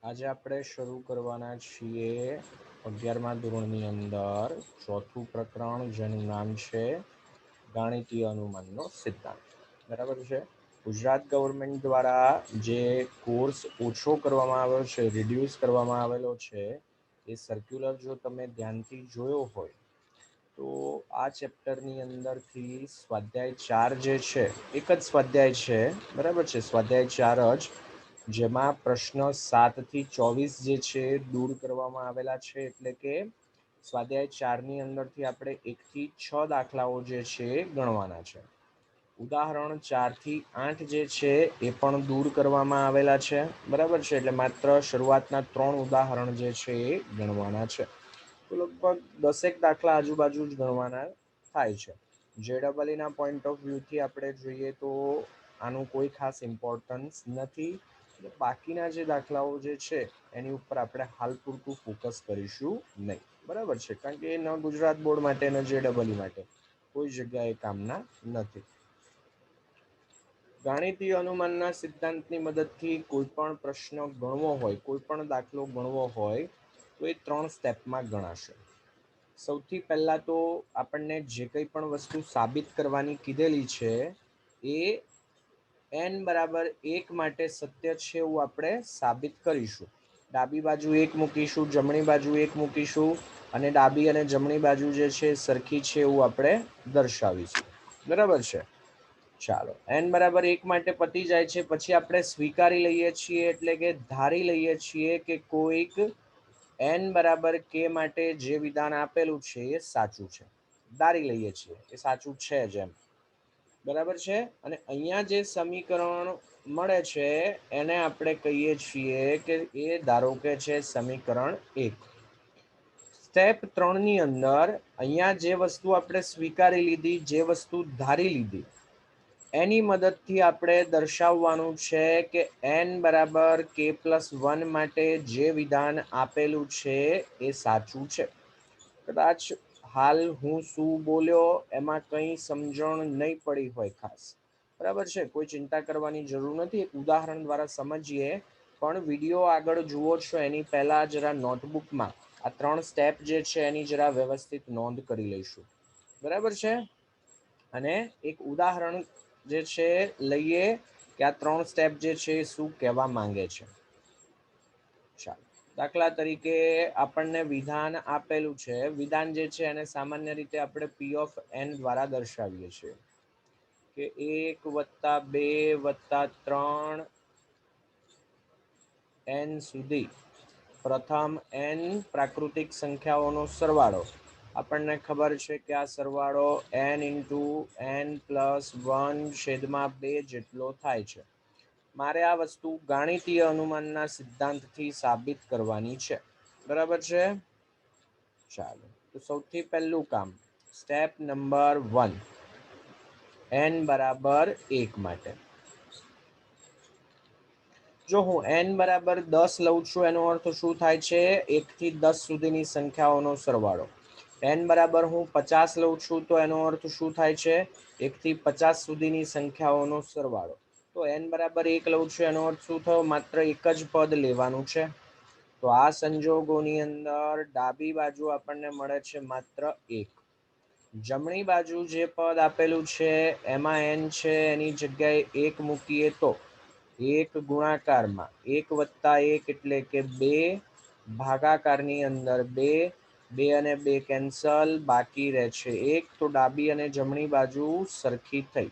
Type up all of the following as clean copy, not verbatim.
આજે આપણે શરૂ કરવાના છીએ 11મા ધોરણની અંદર ચોથું પ્રકરણ જેનું નામ છે ગાણિતીય અનુમાનનો સિદ્ધાંત. બરાબર છે. ગુજરાત ગવર્મેન્ટ દ્વારા જે કોર્સ ઓછો કરવામાં આવ્યો છે, રિડ્યુસ કરવામાં આવેલો છે, એ સર્ક્યુલર જો તમે ધ્યાનથી જોયો હોય તો આ ચેપ્ટરની અંદરથી સ્વાધ્યાય 4 જે છે, એક જ સ્વાધ્યાય છે, બરાબર છે, સ્વાધ્યાય 4 જ, જેમાં પ્રશ્ન 7 થી 24 જે છે દૂર કરવામાં આવેલા છે. એટલે કે સ્વાધ્યાય 4ની અંદરથી આપણે 1 થી 6 દાખલાઓ જે છે ગણવાના છે. ઉદાહરણ 4 થી 8 જે છે એ પણ દૂર કરવામાં આવેલા છે. બરાબર છે. એટલે માત્ર શરૂઆતના 3 ઉદાહરણ જે છે એ ગણવાના છે. તો લગભગ 10 દાખલા આજુબાજુ જ ગણવાના થાય છે. JEE ના પોઈન્ટ ઓફ વ્યૂથી આપણે જોઈએ તો આનું કોઈ ખાસ ઇમ્પોર્ટન્સ નથી. બાકીના જે દાખલાઓ જે છે એની ઉપર આપણે હાલ પૂરતું ફોકસ કરીશું નહીં. બરાબર છે. કારણ કે ન ગુજરાત બોર્ડ માટે ન JEE માટે કોઈ જગ્યાએ કામના નથી. ગાણિતીય અનુમાનના સિદ્ધાંતની મદદથી કોઈ પણ પ્રશ્ન ગણવો હોય, કોઈ પણ દાખલો ગણવો હોય તો એ 3 સ્ટેપમાં ગણાશે. સૌથી પહેલાં તો આપણને જે કંઈ પણ વસ્તુ સાબિત કરવાની કીધેલી છે એ n બરાબર 1 માટે સત્ય છે એવું આપણે સાબિત કરીશું. ડાબી બાજુ 1 મૂકીશું, જમણી બાજુ 1 મૂકીશું અને ડાબી અને જમણી બાજુ જે છે સરખી છે એવું આપણે દર્શાવીશું. બરાબર છે. ચાલો, n બરાબર 1 માટે પતી જાય છે. પછી આપણે સ્વીકારી લઈએ છીએ, એટલે કે ધારી લઈએ છીએ કે કોઈક n બરાબર k માટે જે વિધાન આપેલું છે એ સાચું છે. ધારી લઈએ છીએ એ સાચું છે જ એમ. બરાબર છે. અને અહીંયા જે સમીકરણ મળે છે એને આપણે કહીએ છીએ કે એ ધારો કે છે સમીકરણ 1. સ્ટેપ 3ની અંદર અહીંયા જે વસ્તુ આપણે સ્વીકારી લીધી, જે વસ્તુ ધારી લીધી, એની મદદથી આપણે દર્શાવવાનું છે કે n બરાબર k+1 માટે જે વિધાન આપેલું છે એ સાચું છે. કદાચ હાલ હું શું બોલ્યો એમાં કંઈ સમજણ નહીં પડી હોય ખાસ. બરાબર છે. કોઈ ચિંતા કરવાની જરૂર નથી. એક ઉદાહરણ દ્વારા સમજીએ. પણ વિડીયો આગળ જુઓ છો એની પહેલાં જરા નોટબુકમાં આ 3 સ્ટેપ જે છે એની જરા વ્યવસ્થિત નોંધ કરી લઈશું. બરાબર છે. અને એક ઉદાહરણ જે છે લઈએ કે આ 3 સ્ટેપ જે છે શું કહેવા માંગે છે. ચાલો, દાખલા તરીકે આપણને વિધાન આપેલું છે. વિધાન જે છે એને સામાન્ય રીતે આપણે p ઓફ n દ્વારા દર્શાવીએ છીએ કે 1 + 2 + 3 n સુધી પ્રથમ n પ્રાકૃતિક સંખ્યાઓનો સરવાળો. આપણને ખબર છે કે આ સરવાળો n × n + 1/2 જેટલો થાય છે. મારે આ વસ્તુ ગાણિતીય અનુમાનના સિદ્ધાંતથી સાબિત કરવાની છે. બરાબર છે. ચાલો, તો સૌથી પહેલું કામ, સ્ટેપ નંબર 1, n બરાબર 1 માટે. જો હું n બરાબર 10 લઉં છું એનો અર્થ શું થાય છે? 1 થી 10 સુધીની સંખ્યાઓનો સરવાળો. n બરાબર હું 50 લઉં છું તો એનો અર્થ શું થાય છે? 1 થી 50 સુધીની સંખ્યાઓનો સરવાળો. તો n બરાબર 1 લઉં છું એનો અર્થ શું થયો? માત્ર એક જ પદ લેવાનું છે. તો આ સંજોગોની અંદર ડાબી બાજુ આપણને મળે છે માત્ર 1. જમણી બાજુ જે પદ આપેલું છે એમાં n છે, એની જગ્યાએ 1 મૂકીએ તો 1 ગુણાકારમાં 1 + 1 એટલે કે 2, ભાગાકારની અંદર 2, 2 અને 2 કેન્સલ, બાકી રહે છે 1. તો ડાબી અને જમણી બાજુ સરખી થઈ.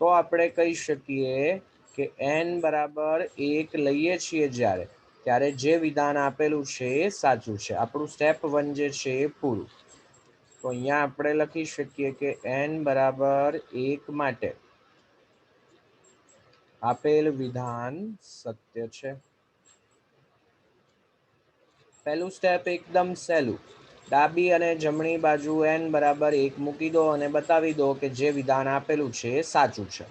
તો આપણે કહી શકીએ કે n બરાબર 1 લઈએ છીએ ત્યારે જે વિધાન આપેલું છે એ સાચું છે. આપણું સ્ટેપ 1 જે છે એ પૂરું. તો અહીંયા આપણે લખી શકીએ કે n બરાબર 1 માટે આપેલ વિધાન સત્ય છે. પહેલું સ્ટેપ એકદમ સહેલું. ડાબી અને જમણી બાજુ n બરાબર 1 મૂકી દો અને બતાવી દો કે જે વિધાન આપેલું છે એ સાચું છે.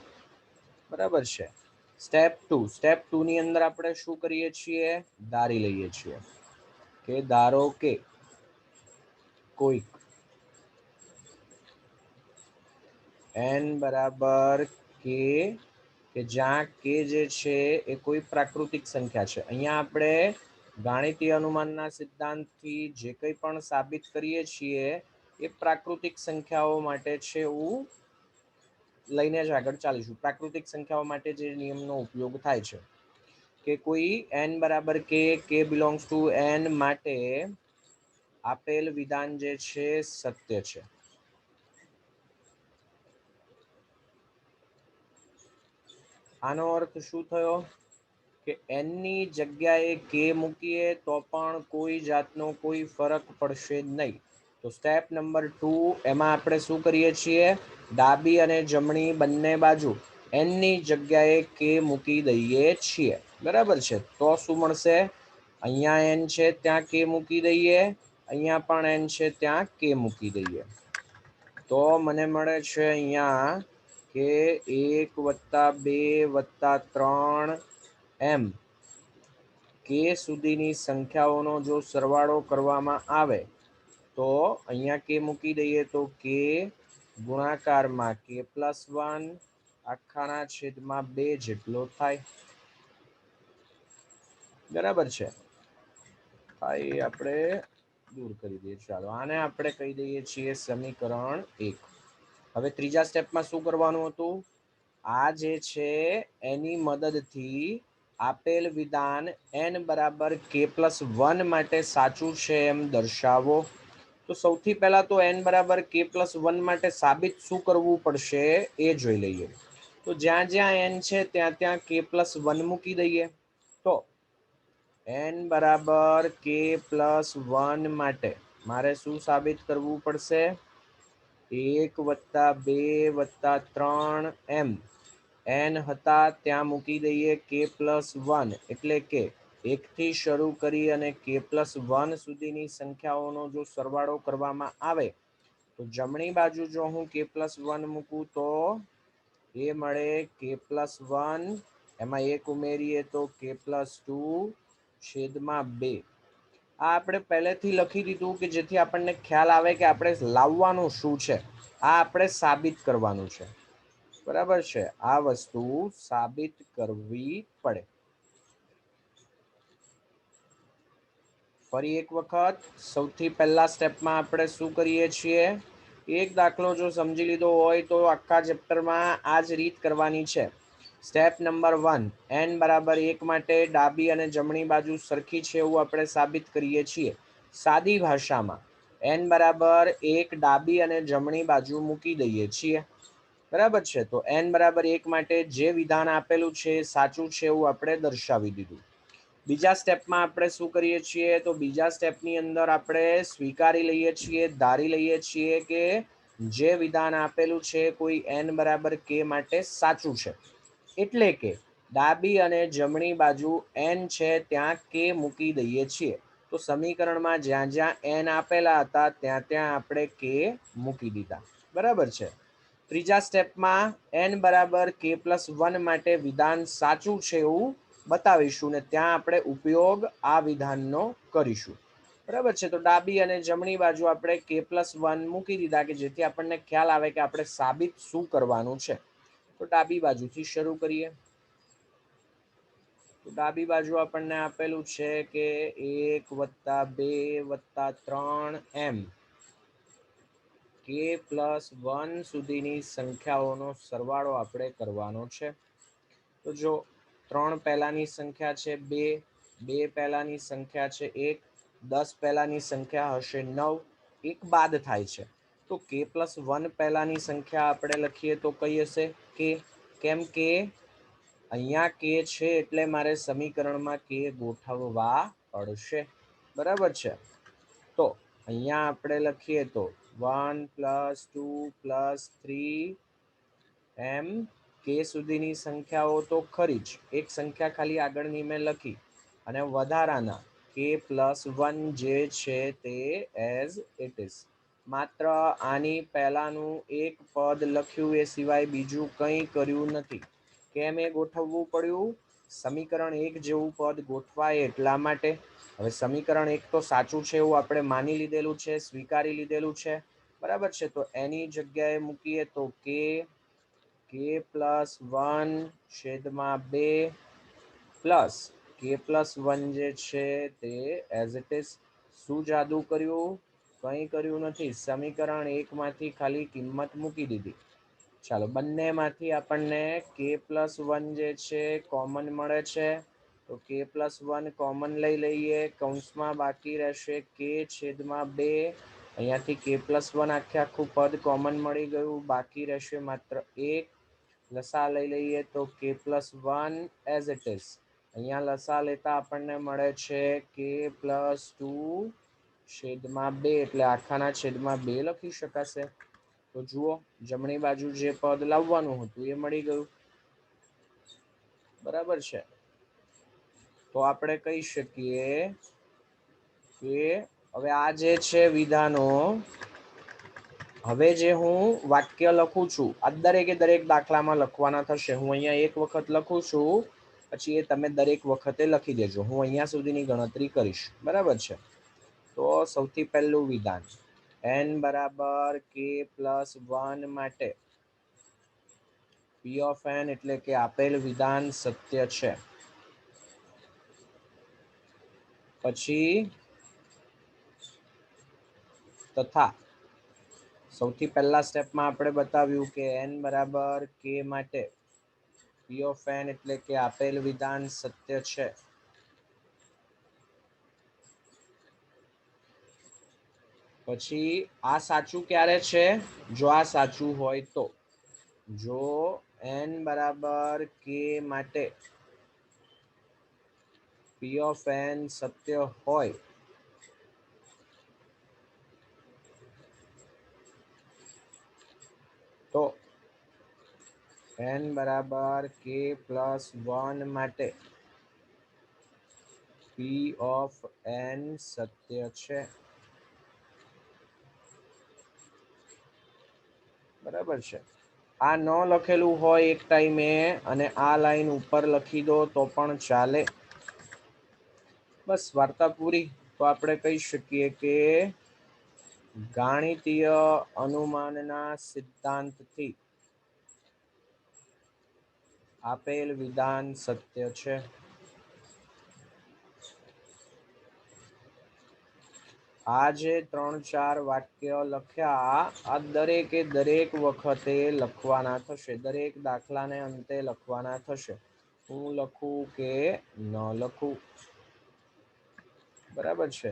બરાબર છે. સ્ટેપ 2. સ્ટેપ 2ની અંદર આપણે શું કરીએ છીએ? ધારી લઈએ છીએ કે ધારો કે કોઈક n બરાબર k કે જ્યાં કે જે છે એ કોઈ પ્રાકૃતિક સંખ્યા છે. અહીંયા આપણે ગાણિતીય અનુમાનના સિદ્ધાંતથી જે કંઈ પણ સાબિત કરીએ છીએ એ પ્રાકૃતિક સંખ્યાઓ માટે છે એવું લઈને જ આગળ ચાલીશું. પ્રાકૃતિક સંખ્યાઓ માટે જે નિયમનો ઉપયોગ થાય છે કે કોઈ n બરાબર કે બિલોંગ્સ ટુ n માટે આપેલ વિધાન જે છે સત્ય છે. આનો અર્થ શું થયો કે n ની જગ્યાએ k મૂકીએ તો પણ કોઈ જાતનો કોઈ ફરક પડશે નહીં. તો સ્ટેપ નંબર 2 એમાં આપણે શું કરીએ છીએ, ડાબી અને જમણી બંને બાજુ n ની જગ્યાએ k મૂકી દઈએ છીએ. બરાબર છે. તો શું મળશે, અહીંયા n છે ત્યાં k મૂકી દઈએ, અહીંયા પણ n છે ત્યાં k મૂકી દઈએ. તો મને મળે છે અહીંયા કે 1 + 2 + 3 એમ કે સુધીની સંખ્યાઓનો જો સરવાળો કરવામાં આવે તો અહીંયા કે મૂકી દઈએ તો કે ગુણાકારમાં k+1 આખાના છેદમાં 2 જેટલો થાય. બરાબર છે. એ આપણે દૂર કરી દઈએ. ચાલો આને આપણે કહી દઈએ છીએ સમીકરણ 1. હવે ત્રીજા સ્ટેપમાં શું કરવાનું હતું, આ જે છે એની મદદથી આપેલ વિધાન n બરાબર k+1 માટે સાચું છે એમ દર્શાવો. તો સૌથી પહેલા તો n બરાબર k+1 માટે સાબિત શું કરવું પડશે એ જોઈ લઈએ. તો જ્યાં જ્યાં n છે ત્યાં ત્યાં k+1 મૂકી દઈએ. તો n બરાબર k+1 માટે મારે શું સાબિત કરવું પડશે, 1 + 2 + 3 એમ n હતા ત્યાં મૂકી દઈએ k+1, એટલે કે 1 થી શરૂ કરી અને k+1 સુધીની સંખ્યાઓનો જો સરવાળો કરવામાં આવે તો જમણી બાજુ જો હું k+1 મૂકું તો એ મળે k+1, એમાં 1 ઉમેરીએ તો k+2 છેદમાં 2. આ આપણે પહેલેથી લખી દીધું કે જેથી આપણને ખ્યાલ આવે કે આપણે લાવવાનું શું છે. આ આપણે સાબિત કરવાનું છે. બરાબર છે. આ વસ્તુ સાબિત કરવી પડે. ફરી એક વખત સૌથી પહેલા સ્ટેપમાં આપણે શું કરીએ છીએ, એક દાખલો જો સમજી લીધો હોય તો આખા ચેપ્ટરમાં આ જ રીત કરવાની છે. સ્ટેપ નંબર 1, n બરાબર 1 માટે ડાબી અને જમણી બાજુ સરખી છે એવું આપણે સાબિત કરીએ છીએ. સાદી ભાષામાં n બરાબર 1 ડાબી અને જમણી બાજુ મૂકી દઈએ છીએ. બરાબર છે. તો n બરાબર 1 માટે જે વિધાન આપેલું છે સાચું છે એવું આપણે દર્શાવી દીધું. બીજા સ્ટેપમાં આપણે શું કરીએ છીએ, તો બીજા સ્ટેપની અંદર આપણે સ્વીકારી લઈએ છીએ, ધારી લઈએ છીએ કે જે વિધાન આપેલું છે કોઈ n બરાબર k માટે સાચું છે. એટલે કે ડાબી અને જમણી બાજુ n છે ત્યાં k મૂકી દઈએ છીએ. તો સમીકરણમાં જ્યાં જ્યાં n આપેલા હતા ત્યાં ત્યાં આપણે k મૂકી દીધા. બરાબર છે. ત્રીજા સ્ટેપમાં n બરાબર k+1 માટે વિધાન સાચું છે એવું બતાવીશું ને ત્યાં આપણે ઉપયોગ આ વિધાનનો કરીશું. બરાબર છે. તો ડાબી અને જમણી બાજુ આપણે k+1 મૂકી દીધા કે જેથી આપણને ખ્યાલ આવે કે આપણે સાબિત શું કરવાનું છે. તો ડાબી બાજુથી શરૂ કરીએ. તો ડાબી બાજુ આપણને આપેલું છે કે 1 + 2 + 3 એમ k+1 સુધીની સંખ્યાઓનો સરવાળો આપણે કરવાનો છે. તો જો 3 પહેલાની સંખ્યા છે 2, 2 પહેલાની સંખ્યા છે 1, 10 પહેલાની સંખ્યા હશે 9, 1 બાદ થાય છે. તો k+1 પહેલાની સંખ્યા આપણે લખીએ તો કઈ હશે, k. કેમ કે અહીંયા k છે એટલે મારે સમીકરણમાં k ગોઠવવા પડશે. બરાબર છે. તો અહીંયા આપણે લખીએ તો 1 + 2 + 3 એમ k સુધીની સંખ્યાઓ તો ખરી જ, એક સંખ્યા ખાલી આગળની મેં લખી અને વધારાના k+1 જે છે તે એઝ ઇટ ઇઝ. માત્ર આની પહેલાનું એક પદ લખ્યું એ સિવાય બીજું કંઈ કર્યું નથી. કેમ એ ગોઠવવું પડ્યું, સમીકરણ 1 જેવું પદ ગોઠવાય એટલા માટે. હવે સમીકરણ 1 તો સાચું છે એવું આપણે માની લીધેલું છે, સ્વીકારી લીધેલું છે. બરાબર છે. તો એની જગ્યાએ મૂકીએ તો k k+1 છેદમાં 2 પ્લસ k+1 જે છે તે એઝ ઇટ ઇઝ શું જાદુ કર્યું? કંઈ કર્યું નથી, સમીકરણ 1 માંથી ખાલી કિંમત મૂકી દીધી. ચાલો બંનેમાંથી આપણને k+1 જે છે કોમન મળે છે, તો k+1 કોમન લઈ લઈએ. કૌંસમાં બાકી રહેશે k/2. અહીંયાથી k+1 આખે આખું પદ કોમન મળી ગયું, બાકી રહેશે માત્ર 1. લસા લઈ લઈએ તો k+1 એઝ ઇટ ઇઝ. અહીંયા લસા લેતા આપણને મળે છે k+2/2, એટલે આખાના છેદમાં 2 લખી શકાશે. તો જુઓ, જમણી બાજુ જે પદ લાવવાનું હતું એ મળી ગયું. બરાબર છે. તો આપણે કહી શકીએ કે હવે આ જે છે વિધાનો, હવે જે હું વાક્ય લખું છું આ દરેકે દરેક દાખલામાં લખવાના થશે. હું અહીંયા એક વખત લખું છું, પછી એ તમે દરેક વખતે લખી દેજો. હું અહીંયા સુધીની ગણતરી કરીશ. બરાબર છે. તો સૌથી પહેલું વિધાન, n બરાબર k+1 માટે p ઓફ n એટલે કે આપેલ વિધાન સત્ય છે. પછી તથા સૌથી પહેલા સ્ટેપમાં આપણે બતાવ્યું કે n બરાબર k માટે p ઓફ n એટલે કે આપેલ વિધાન સત્ય છે. પછી આ સાચું ક્યારે છે? જો આ સાચું હોય તો. જો n બરાબર k માટે p ઓફ n સત્ય હોય તો n બરાબર k+1 માટે p ઓફ n સત્ય છે. બરાબર છે. આ ન લખેલું હોય એક ટાઈમે અને આ લાઈન ઉપર લખી દો તો પણ ચાલે. બસ વાર્તા પૂરી. તો આપણે કહી શકીએ કે ગાણિતીય અનુમાનના સિદ્ધાંતથી આપેલ વિધાન સત્ય છે. આ જે 3-4 વાક્ય લખ્યા આ દરેકે દરેક વખતે લખવાના થશે. દરેક દાખલાને અંતે લખવાના થશે. હું લખું કે ન લખું. બરાબર છે.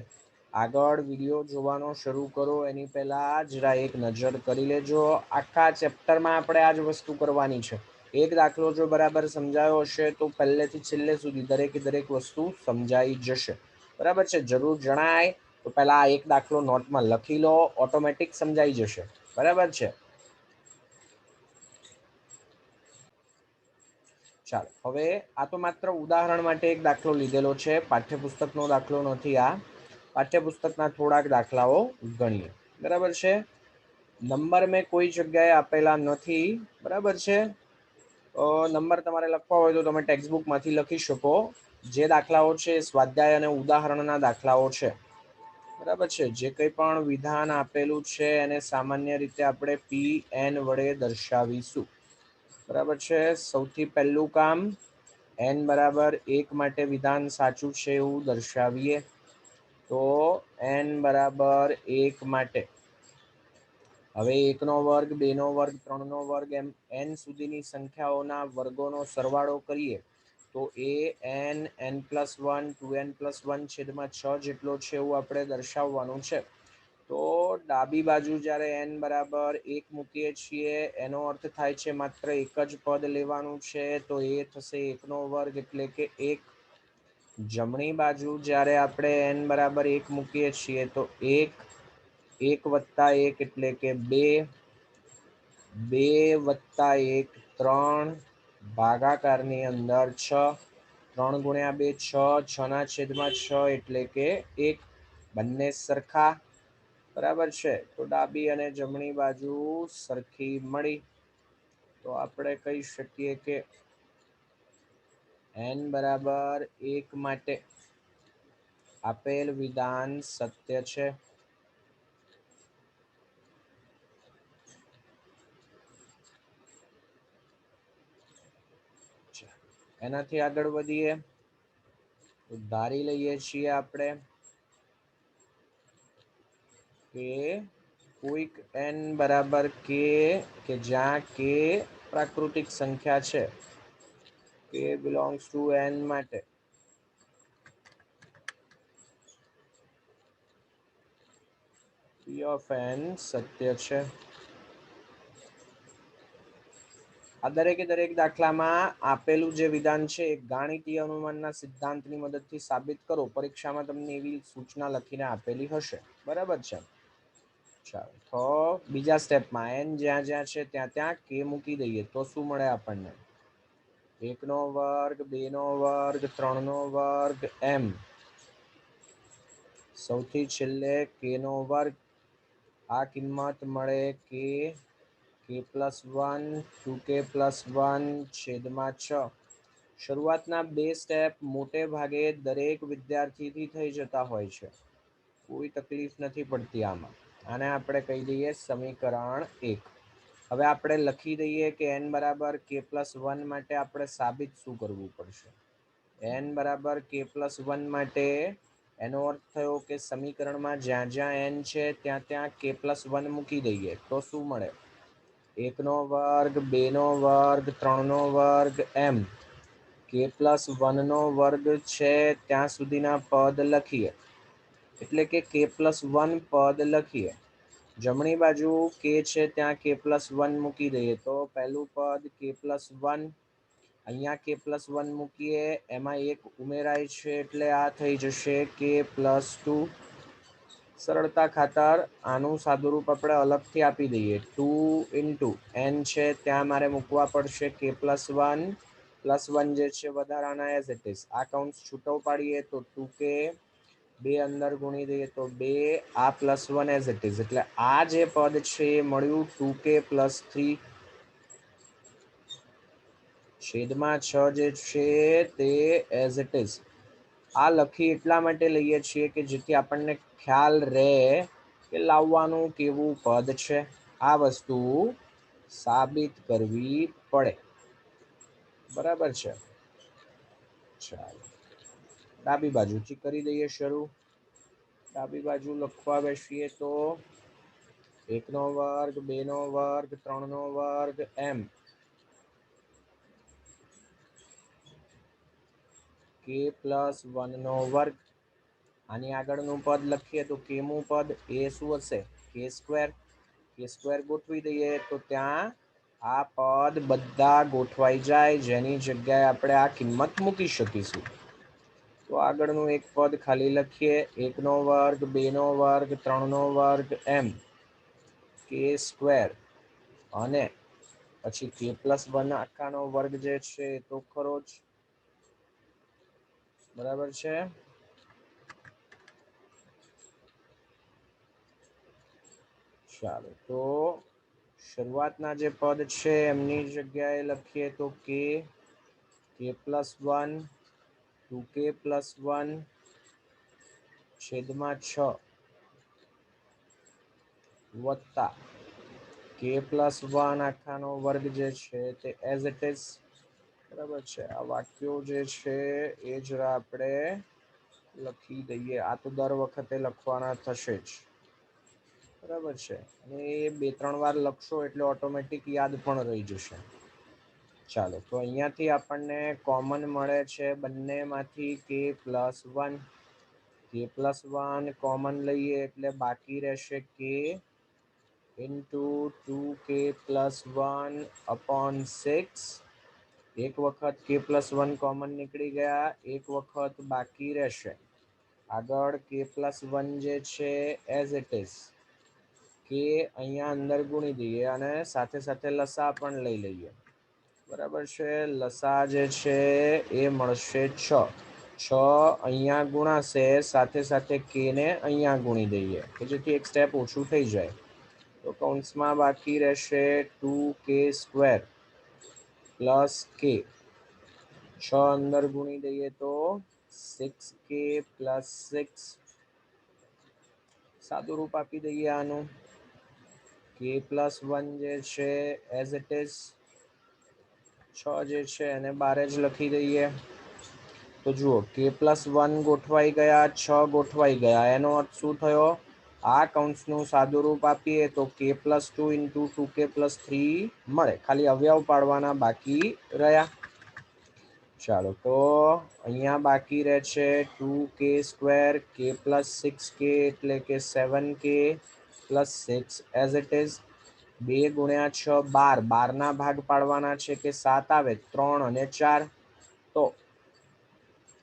આગળ વિડીયો જોવાનો શરૂ કરો એની પહેલા જરા એક નજર કરી લેજો. આખા ચેપ્ટરમાં આપણે આ જ વસ્તુ કરવાની છે. એક દાખલો જો બરાબર સમજાયો હશે તો પહેલેથી છેલ્લે સુધી દરેકે દરેક વસ્તુ સમજાઈ જશે. બરાબર છે. જરૂર જણાય તો પહેલા આ એક દાખલો નોટમાં લખી લો, ઓટોમેટિક સમજાઈ જશે. બરાબર છે. ચાલો હવે આ તો માત્ર ઉદાહરણ માટે એક દાખલો લીધેલો છે, પાઠ્યપુસ્તકનો દાખલો નથી. આ પાઠ્યપુસ્તકના થોડાક દાખલાઓ ગણીએ. બરાબર છે. નંબર મેં કોઈ જગ્યાએ આપેલા નથી. બરાબર છે. નંબર તમારે લખવા હોય તો તમે ટેક્સ્ટ બુકમાંથી લખી શકો. જે દાખલાઓ છે સ્વાધ્યાય અને ઉદાહરણના દાખલાઓ છે. બરાબર છે. જે કંઈ પણ વિધાન આપેલું છે એને સામાન્ય રીતે આપણે pn વડે દર્શાવીશું. બરાબર છે. સૌથી પહેલું કામ, n બરાબર 1 માટે વિધાન સાચું છે એવું દર્શાવીએ. તો n બરાબર 1 માટે હવે 1 નો વર્ગ, 2 નો વર્ગ, 3 નો વર્ગ એમ n સુધીની સંખ્યાઓના વર્ગોનો સરવાળો કરીએ તો એ n+1 2n+1 છેદમાં 6 જેટલો છે એવું આપણે દર્શાવવાનું છે. તો ડાબી બાજુ જ્યારે n બરાબર 1 મૂકીએ છીએ એનો અર્થ થાય છે માત્ર એક જ પદ લેવાનું છે, તો એ થશે 1 નો વર્ગ એટલે કે 1. જમણી બાજુ જ્યારે આપણે n બરાબર 1 મૂકીએ છીએ તો 1 1 + 1 એટલે કે 2, 2 + 1 3, ભાગાકારની અંદર 6, 3 × 2 6, 6 ના છેદમાં 6 એટલે કે 1. બંને સરખા. બરાબર છે. તો ડાબી અને જમણી બાજુ સરખી મળી. તો આપણે કહી શકીએ કે n બરાબર 1 માટે આપેલ વિધાન સત્ય છે. એનાથી આગળ વધીએ તો ધારી લઈએ છીએ આપણે કે કોઈક n બરાબર કે જ્યાં કે પ્રાકૃતિક સંખ્યા છે, કે બિલોંગ્સ ટુ n માટે p ઓફ n સત્ય છે. આ દરેકે દરેક દાખલામાં આપેલું જે વિધાન છે એ ગાણિતીય અનુમાનના સિદ્ધાંતની મદદથી સાબિત કરો. પરીક્ષામાં તમને એવી સૂચના લખીને આપેલી હશે. બરાબર છે. ચાલો તો બીજા સ્ટેપમાં n જ્યાં જ્યાં છે ત્યાં ત્યાં k મૂકી દઈએ તો શું મળે આપણને? 1 નો વર્ગ, 2 નો વર્ગ, 3 નો વર્ગ એમ. સૌથી છેલ્લે k નો વર્ગ. આ કિંમત મળે k પ્લસ 1, 2k પ્લસ 1 છેદમાં 6. શરૂઆતના બે સ્ટેપ મોટે ભાગે દરેક વિદ્યાર્થીથી થઈ જતા હોય છે, કોઈ તકલીફ નથી પડતી આમાં. આને આપણે કહી દઈએ સમીકરણ 1. હવે આપણે લખી દઈએ કે n બરાબર k પ્લસ 1 માટે આપણે સાબિત શું કરવું પડશે? n બરાબર k પ્લસ 1 માટે એનો અર્થ થયો કે સમીકરણમાં જ્યાં જ્યાં n છે ત્યાં ત્યાં k પ્લસ 1 મૂકી દઈએ તો શું મળે? 1 નો વર્ગ, 2 નો વર્ગ, 3 નો વર્ગ એમ. k પ્લસ 1 નો વર્ગ છે ત્યાં સુધીના પદ લખીએ, એટલે કે k પ્લસ 1 પદ લખીએ. જમણી બાજુ k છે ત્યાં k પ્લસ 1 મૂકી દઈએ તો પહેલું પદ k પ્લસ 1, અહીંયા k પ્લસ 1 મૂકીએ, એમાં એક ઉમેરાય છે એટલે આ થઈ જશે k પ્લસ 2. સરળતા ખાતર આનું સાદુરૂપ આપણે અલગથી આપી દઈએ. 2 ઇન્ટુ n છે ત્યાં મારે મૂકવા પડશે k પ્લસ 1 પ્લસ 1 જે છે વધારાના એઝ ઇટ ઇઝ. આ કૌંસ છૂટો પાડીએ તો 2k, 2 અંદર ગુણી દઈએ તો 2, આ પ્લસ 1 એઝ ઇટ ઇઝ. એટલે આ જે પદ છે એ મળ્યું 2k પ્લસ 3 છેદમાં 6 જે છે તે એઝ ઇટ ઇઝ. આ લખી એટલા માટે લઈએ છીએ કે જેથી આપણને ખ્યાલ રહે કે લાવવાનું કેવું પદ છે. આ વસ્તુ સાબિત કરવી પડે. બરાબર છે. ચાલો ડાબી બાજુથી કરી દઈએ શરૂ. ડાબી બાજુ લખવા બેસીએ તો 1 નો વર્ગ, 2 નો વર્ગ, 3 નો વર્ગ એમ. k પ્લસ 1 નો વર્ગ. આની આગળનું પદ લખીએ તો કેમું પદ? એ શું હશે? k square. k સ્ક્વેર ગોઠવી દઈએ તો ત્યાં આ પદ બધા ગોઠવાઈ જાય, જેની જગ્યાએ આપણે આ કિંમત મૂકી શકીશું. તો આગળનું એક પદ ખાલી લખીએ. 1 નો વર્ગ, 2 નો વર્ગ, 3 નો વર્ગ એમ. k સ્ક્વેર અને પછી k પ્લસ 1 આખાનો વર્ગ જે છે એ તો ખરો જ. બરાબર છે. ચાલો તો શરૂઆતના જે પદ છે એમની જગ્યાએ લખીએ તો k પ્લસ 1, 2k પ્લસ 1 છેદમાં 6 વત્તા k પ્લસ 1 આખાનો વર્ગ જે છે તે એઝ ઇટ ઇઝ. બરાબર છે. આ વાક્યો જે છે એ જરા આપણે લખી દઈએ. આ તો દર વખતે લખવાના થશે જ. બરાબર છે. અને એ 2-3 વાર લખશો એટલે ઓટોમેટિક યાદ પણ રહી જશે. ચાલો તો અહીંયાથી આપણને કોમન મળે છે બંનેમાંથી k plus 1. k plus 1 common લઈએ એટલે બાકી રહેશે k into 2k plus 1 upon 6. એક વખત k પ્લસ 1 કોમન નીકળી ગયા, એક વખત બાકી રહેશે. આગળ k પ્લસ 1 જે છે એઝ ઇટ ઇઝ. કે અહીંયા અંદર ગુણી દઈએ અને સાથે સાથે લસા પણ લઈ લઈએ. બરાબર છે. લસા જે છે એ મળશે 6. 6 અહીંયા ગુણાશે, સાથે સાથે k ને અહીંયા ગુણી દઈએ કે જેથી એક સ્ટેપ ઓછું થઈ જાય. તો કૌંસમાં બાકી રહેશે 2k સ્ક્વેર પ્લસ k. 6 અંદર ગુણી દઈએ તો 6k પ્લસ 6. સાદું રૂપ આપી દઈએ આનું. k પ્લસ 1 જે છે એઝ ઇટ ઇઝ छ जे छे एने बारे ज लखी दઈએ। तो जुओ k+1 गोठवाई गया, 6 गोठवाई गया, एनो अर्थ शुं थयो? आ कौंसनुं सादुरूप आपीए तो k+2 × 2k+3 मळे। खाली अवयव पाडवाना बाकी रह्या। ચાલો તો અહીંયા બાકી રહે છે 2k² k+6k એટલે કે 7k + 6 એઝ ઇટ ઇઝ। 2 × 6 12, 12ના ભાગ પાડવાના છે કે 7 આવે 3 અને 4। તો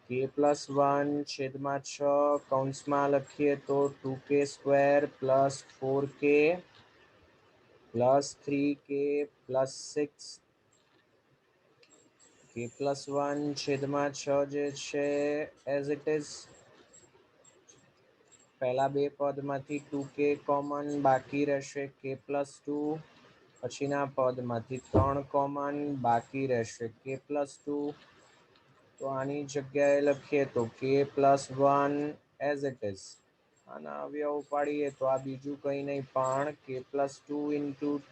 k+1 છેદમાં 6 કૌંસમાં લખીએ તો 2k² + 4k + 3k + 6 k+1 છેદમાં 6 જે છે એઝ ઇટ ઇઝ। પહેલા બે પદમાંથી 2k કોમન, બાકી રહેશે k+2। પછીના પદમાંથી 3 કોમન, બાકી રહેશે k+2। તો આની જગ્યાએ લખીએ તો k+1 એઝ ઇટ ઇઝ। આના અવયવ પાડીએ તો આ બીજું કંઈ નહીં પણ k+2 ×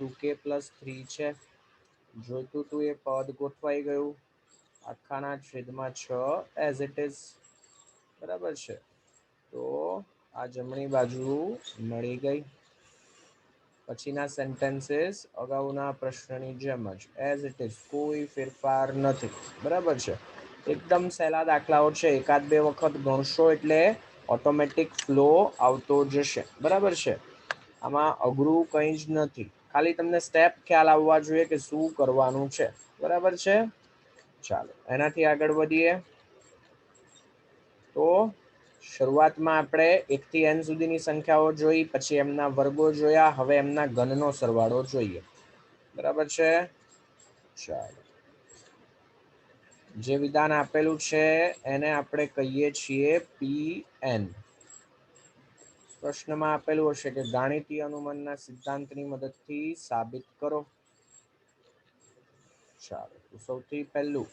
2k+3 છે। જોઈતું તું એ પદ ગોઠવાઈ ગયું। આખાના છેદમાં 6 એઝ ઇટ ઇઝ। બરાબર છે। તો આ જમણી બાજુ મળી ગઈ। પછીના સેન્ટેન્સીસ અગાઉના પ્રશ્નની જેમ જ એઝ ઇટ ઇઝ, કોઈ ફેરફાર નથી। બરાબર છે। એકદમ સહેલા દાખલાઓ છે, એકાદ બે વખત ગણશો એટલે ઓટોમેટિક ફ્લો આવતો જશે। બરાબર છે। આમાં અઘરું કંઈ જ નથી, ખાલી તમને સ્ટેપ ખ્યાલ આવવા જોઈએ કે શું કરવાનું છે। બરાબર છે। ચાલો એનાથી આગળ વધીએ। તો શરૂઆતમાં આપણે 1 થી n સુધીની સંખ્યાઓ જોઈ, પછી એમના વર્ગો જોયા, હવે એમના ઘનનો સરવાળો જોઈએ। બરાબર છે। ચાલો જે વિધાન આપેલું છે એને આપણે કહીએ છીએ Pn। પ્રશ્નમાં આપેલું હશે કે ગાણિતીય અનુમાનના સિદ્ધાંતની મદદથી સાબિત કરો। ચાલો તો સૌથી પહેલું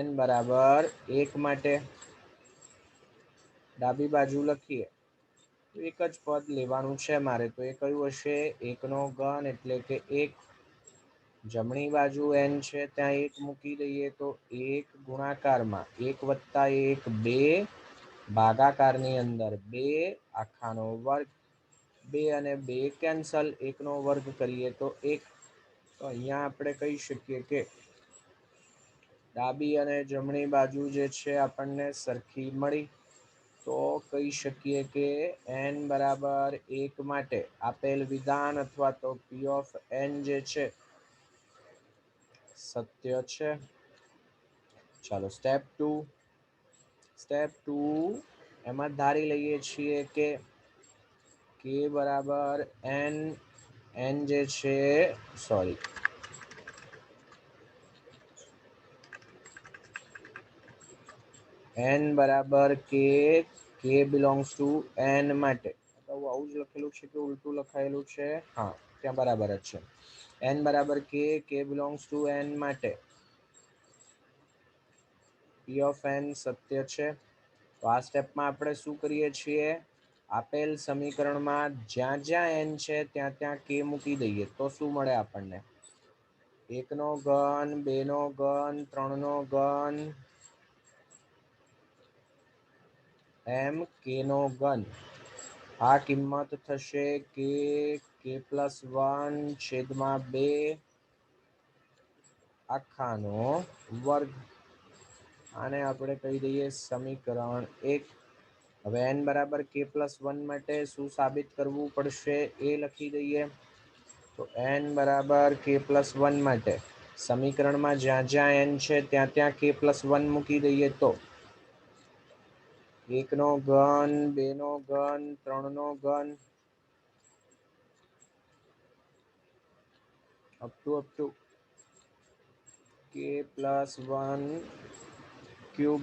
n બરાબર 1 માટે ડાબી બાજુ લખીએ તો એક જ પદ લેવાનું છે મારે, તો એ કયું હશે? 1 નો ઘન એટલે કે 1। જમણી બાજુ n છે ત્યાં 1 મૂકી દઈએ તો 1 ગુણાકારમાં 1 + 1 2, ભાગાકારની અંદર 2 આખાનો વર્ગ। 2 અને 2 કેન્સલ, 1 નો વર્ગ કરીએ તો 1। તો અહીંયા આપણે કહી શકીએ કે ડાબી અને જમણી બાજુ જે છે આપણને સરખી મળી। તો કહી શકીએ કે n બરાબર 1 માટે આપેલ વિધાન અથવા તો P of n જે છે સત્ય છે। ચાલો સ્ટેપ 2। સ્ટેપ 2 એમાં ધારી લઈએ છીએ કે k બરાબર n જે છે સોરી n બરાબર k બિલોંગ્સ ટુ n માટે, તો આવું જ લખેલું છે કે ઉલટું લખાયેલું છે? હા, ત્યાં બરાબર જ છે। n બરાબર k બિલોંગ્સ ટુ n માટે P of n સત્ય છે। તો આ સ્ટેપમાં આપણે શું કરીએ છીએ? આપેલ સમીકરણમાં જ્યાં જ્યાં n છે ત્યાં ત્યાં k મૂકી દઈએ તો શું મળે આપણને? 1 નો ઘન, 2 નો ઘન, 3 નો ઘન, એમ k નો ઘન। આ કિંમત થશે k+1 છેદમાં 2 આખાનો વર્ગ। આને આપણે કહી દઈએ સમીકરણ 1। હવે n બરાબર k+1 માટે શું સાબિત કરવું પડશે એ લખી દઈએ। તો n બરાબર k+1 માટે સમીકરણમાં જ્યાં જ્યાં n છે ત્યાં ત્યાં k+1 મૂકી દઈએ તો 1 નો ઘન, 2 નો ઘન, 3 નો ઘન અપ ટુ k+1 ક્યુબ।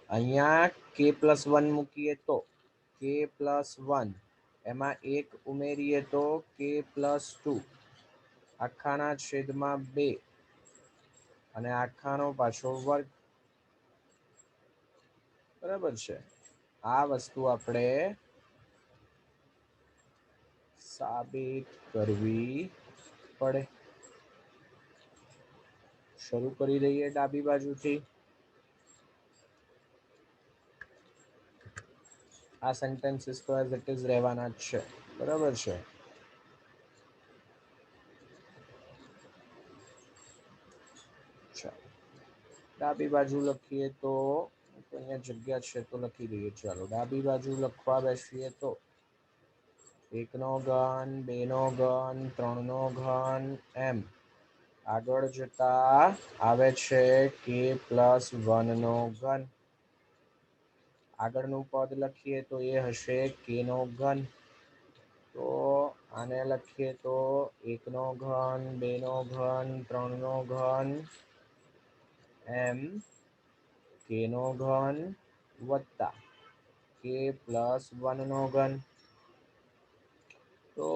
અહીંયા k+1 મૂકીએ તો k+1 એમાં 1 ઉમેરીએ તો k+2 આખાના છેદમાં 2 અને આખાનો પાછો વર્ગ। બરાબર છે। આ વસ્તુ આપણે સાબિત કરવી પડે। શરૂ કરી દઈએ ડાબી બાજુથી. આ સેન્ટેન્સીસ તો એઝ ઇટ ઇઝ રહેવાના જ છે, બરાબર છે. ચાલો ડાબી બાજુ લખીએ તો અહીંયા જગ્યા છે તો લખી દઈએ. ચાલો ડાબી બાજુ લખવા બેસીએ તો 1 નો ઘન, 2 નો ઘન, 3 નો ઘન, એમ આગળ જતા આવે છે k + 1 નો ઘન. આગળનું પદ લખીએ તો એ હશે k નો ઘન. તો આને લખીએ તો 1 નો ઘન, 2 નો ઘન, 3 નો ઘન, એમ k નો ઘન વત્તા k + 1 નો ઘન. તો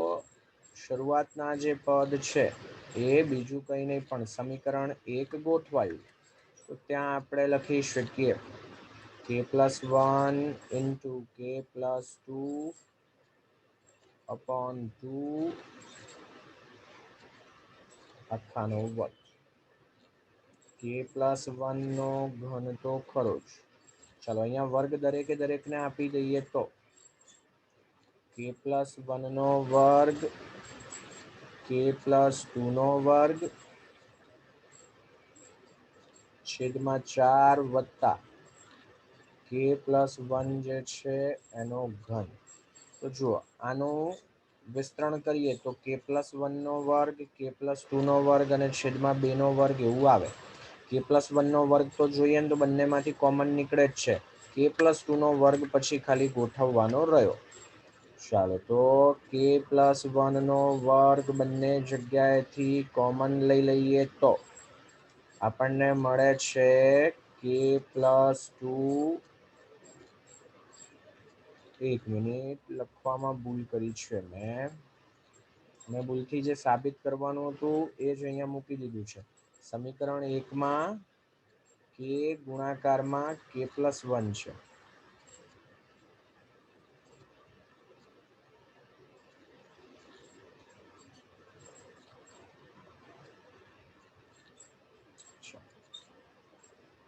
શરૂઆતના જે પદ છે એ બીજું કંઈ નહીં પણ સમીકરણ 1 ગોઠવાયું. તો ત્યાં આપણે લખી શકીએ k + 1 * k + 2 upon 2 આખાનો વર્ગ. k + 1 નો ઘન તો ખરો જ. ચાલો અહીંયા વર્ગ દરેકને આપી દઈએ તો k + 1 નો વર્ગ, k + 2 નો વર્ગ છેદમાં 4 વત્તા k + 1 જે છે એનો ઘન. તો જુઓ આનું વિસ્તરણ કરીએ તો k + 1 નો વર્ગ, k + 2 નો વર્ગ અને છેદમાં 2 નો વર્ગ એવું આવે. k + 1 નો વર્ગ તો જોઈએ ને તો બંનેમાંથી કોમન નીકળે જ છે. k + 2 નો વર્ગ પછી ખાલી ગોઠવવાનો રહ્યો. ચાલો તો k + 1 નો વર્ગ બંને જગ્યાએથી કોમન લઈ લઈએ તો આપણને મળે છે k + 2. એક મિનિટ, લખવામાં ભૂલ કરી છે મેં ભૂલથી જે સાબિત કરવાનું હતું એ જ અહીંયા મૂકી દીધું છે. સમીકરણ 1માં k ગુણાકારમાં k + 1 છે.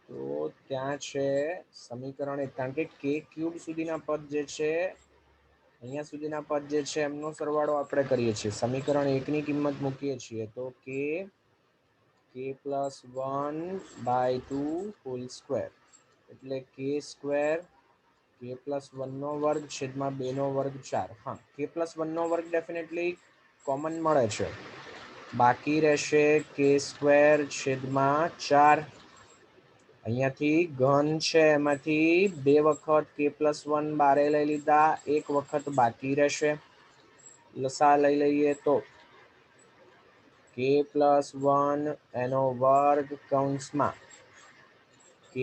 તો ત્યાં છે સમીકરણ 1, કારણ કે k³ સુધીના પદ જે છે અહીંયા સુધીના પદ જે છે એમનો સરવાળો આપણે કરીએ છીએ. સમીકરણ 1ની કિંમત મૂકીએ છીએ તો k + 1/2 હોલ સ્ક્વેર એટલે k² k + 1 નો વર્ગ છેદમાં 2 નો વર્ગ 4. હા, k + 1 નો વર્ગ ડેફિનેટલી કોમન મળે છે. બાકી રહેશે k² છેદમાં 4. અહીંયાથી ઘન છે એમાંથી 2 વખત k + 1 બારે લઈ લીધા, 1 વખત બાકી રહેશે. લસા લઈ લઈએ તો k + 1 એનો વર્ગ કૌંસમાં k²,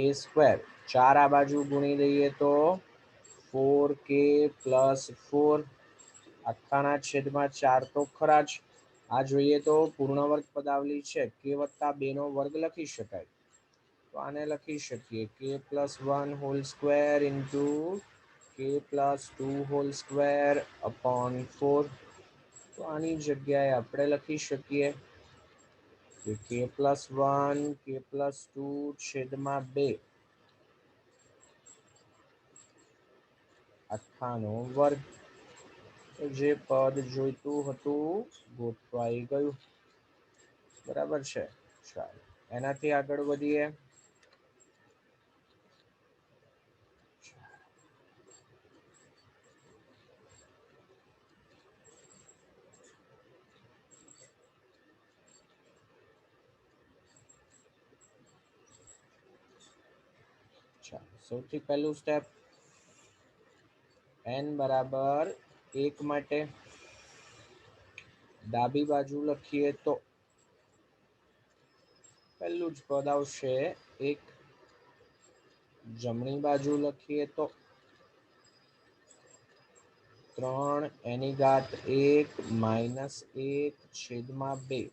4 આ બાજુ ગુણી દઈએ તો 4k + 4 આખાના છેદમાં 4 તો ખરા જ. આ જોઈએ તો પૂર્ણ વર્ગ પદાવલી છે, k + 2 નો વર્ગ લખી શકાય. તો આને લખી શકીએ k + 1 whole square * k + 2 whole square upon 4. તો આની જગ્યાએ આપણે લખી શકીએ કે k + 1 k + 2 છેદમાં 2 આખાનો વર્ગ. જે પદ જોઈતું હતું ગોઠવાઈ ગયું. બરાબર છે. ચાલો એનાથી આગળ વધીએ. સૌથી પહેલું સ્ટેપ n = 1 માટે ડાબી બાજુ લખીએ તો પહેલું જ પદ આવશે 1. જમણી બાજુ લખીએ તો 3n⁻1 - 1/2. 3 - 1/2.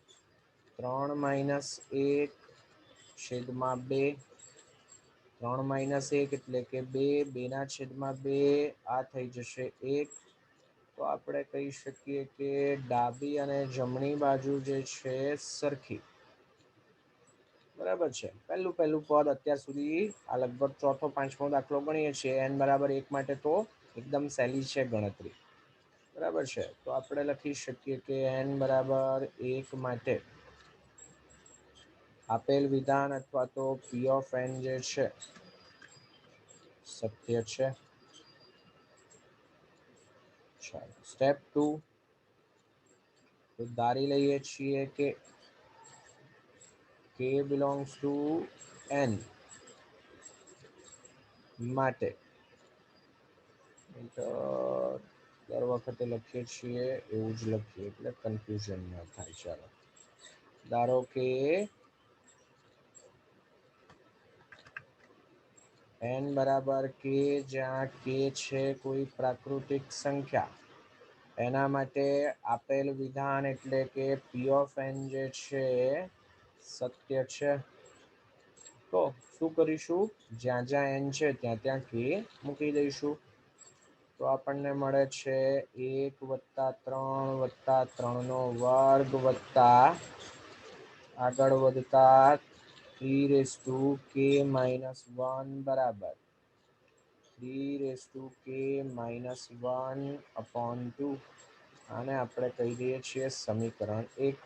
3 - 1 એટલે કે 2, 2/2 આ થઈ જશે 1. તો આપણે કહી શકીએ કે ડાબી અને જમણી બાજુ જે છે સરખી. બરાબર છે। પહેલું પદ અત્યાર સુધી આ લગભગ ચોથો પાંચમો દાખલો ગણીએ છીએ। n બરાબર 1 માટે તો એકદમ સહેલી છે ગણતરી, બરાબર છે। તો આપણે લખી શકીએ કે n બરાબર 1 માટે આપેલ વિધાન અથવા તો p ઓફ n જે છે સત્ય છે। ચાલો સ્ટેપ 2, તો ધારી લઈએ છીએ કે k બિલોંગ્સ ટુ n માટે, તો દર વખતે લખીએ છીએ એવું જ લખીએ એટલે કન્ફ્યુઝન ન થાય। ચાલો ધારો કે n બરાબર k, જ્યાં k છે કોઈ પ્રાકૃતિક સંખ્યા, એના માટે આપેલ વિધાન એટલે કે p ઓફ n જે છે સત્ય છે। તો શું કરીશું, જ્યાં જ્યાં n છે ત્યાં ત્યાં k મૂકી દઈશું। તો આપણને મળે છે 1 + 3 + 3 નો વર્ગ વત્તા આગળ વધતા 3k-1 બરાબર 3k-1/2। આને આપણે કહી દઈએ છીએ સમીકરણ 1।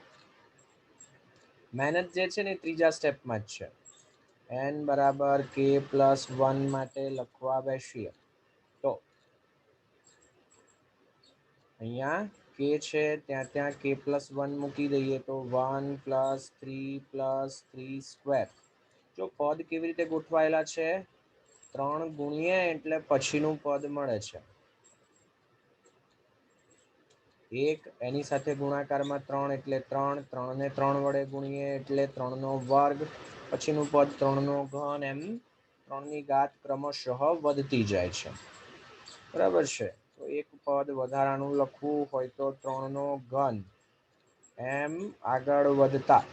મહેનત જે છે ને ત્રીજા સ્ટેપમાં જ છે। n બરાબર k+1 માટે લખવા બેસીએ તો અહીંયા k છે ત્યાં ત્યાં k+1 મૂકી દઈએ તો 1 + 3 + 3²। જો પદ કેવી રીતે ગોઠવાયેલા છે, 3 ગુણીએ એટલે પછીનું પદ મળે છે। 1 એની સાથે ગુણાકારમાં 3 એટલે 3, 3 ને 3 વડે ગુણીએ એટલે 3 નો વર્ગ, પછીનું પદ 3 નો ઘન, એમ 3 ની ઘાત ક્રમશઃ વધતી જાય છે, બરાબર છે। તો એક પદ વધારાનું લખવું હોય તો 3 નો ઘન, એમ આગળ વધતા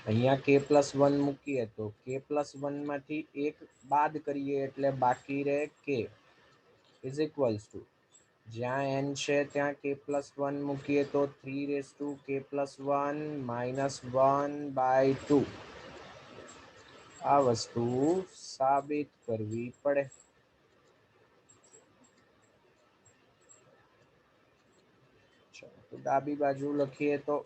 અહીંયા k+1 મૂકીએ તો k+1 માંથી 1 બાદ કરીએ એટલે બાકી રહે k ઇઝ ઇક્વલ્સ ટુ, જ્યાં n છે ત્યાં k+1 મૂકીએ તો 3k+1 -1/2। આ વસ્તુ સાબિત કરવી પડે। તો ડાબી બાજુ લખીએ તો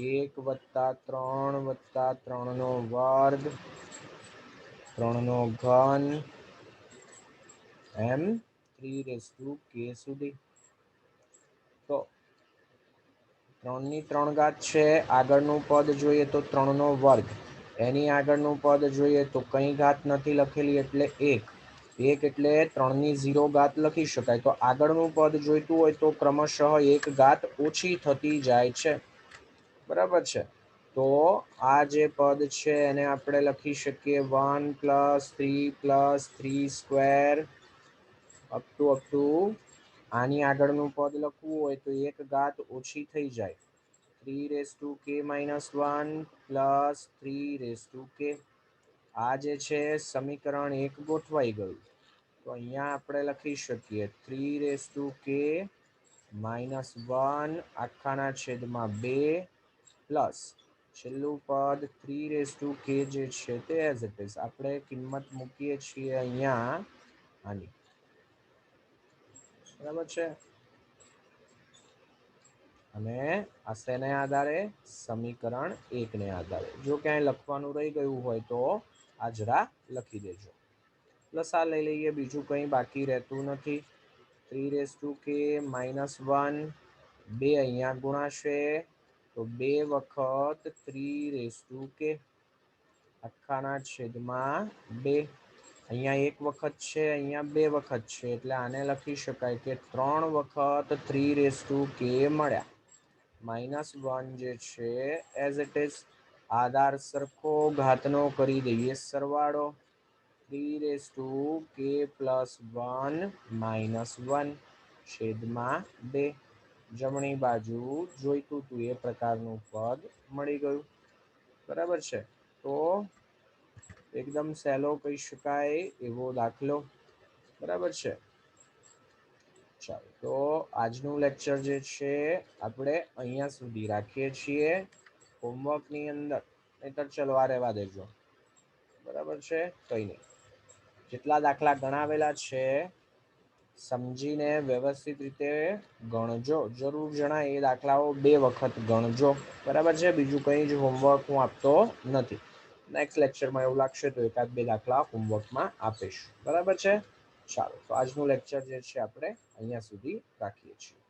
1 + 3 + 3 નો વર્ગ 3 નો ઘન, એમ 3k સુધી। તો 3 ની 3 ઘાત છે, આગળનું પદ જોઈએ તો 3 નો વર્ગ, એની આગળનું પદ જોઈએ તો કઈ ઘાત નથી લખેલી એટલે 1, 1 એટલે 3 ની 0 ઘાત લખી શકાય। તો આગળનું પદ જોઈતું હોય તો ક્રમશઃ 1 ઘાત ઓછી થતી જાય છે, બરાબર છે। તો આ જે પદ છે એને આપણે લખી શકીએ 1 + 3 + 3² અપ ટુ આની આગળનું પદ લખવું હોય તો 1 ઘાત ઓછી થઈ જાય, 3k-1 + 3k। આ જે છે સમીકરણ 1 ગોઠવાઈ ગયું। તો અહીંયા આપણે લખી શકીએ 3k-1/2 પ્લસ છેલ્લું પદ 3k જે છે તે એઝ ઇટ ઇઝ આપણે કિંમત મૂકીએ છીએ અહીંયા આની, બરાબર છે। અને આ શેને આધારે, સમીકરણ 1 ને આધારે। જો ક્યાંય લખવાનું રહી ગયું હોય તો આ જરા લખી દેજો। લસા લઈ લઈએ, બીજું કંઈ બાકી રહેતું નથી। 3k-1, 2 અહીંયા ગુણાશે તો 2 વખત 3k આખાના છેદમાં 2। અહીંયા 1 વખત છે, અહીંયા 2 વખત છે, એટલે આને લખી શકાય કે 3 વખત 3k મળ્યા। -1 જે છે એઝ ઇટ ઇઝ આધાર સરખો ઘાતનો કરી દઈએ સરવાળો, 3k+1 -1 છેદમાં 2। જમણી બાજુ જોઈતું હતું એ પ્રકારનું પદ મળી ગયું, બરાબર છે। તો એકદમ સહેલો કહી શકાય એવો દાખલો, બરાબર છે। ચાલો તો આજનું લેક્ચર જે છે આપણે અહીંયા સુધી રાખીએ છીએ. હોમવર્કની અંદર નહીતર ચલો આ રહેવા દેજો, બરાબર છે, કંઈ નહીં. જેટલા દાખલા ગણાવેલા છે સમજીને વ્યવસ્થિત રીતે ગણજો. જરૂર જણાય એ દાખલાઓ 2 વખત ગણજો, બરાબર છે. બીજું કંઈ જ હોમવર્ક હું આપતો નથી. નેક્સ્ટ લેક્ચરમાં એવું લાગશે તો 1-2 દાખલા હોમવર્કમાં આપીશ, બરાબર છે. ચાલો તો આજનું લેક્ચર જે છે આપણે અહીંયા સુધી રાખીએ છીએ.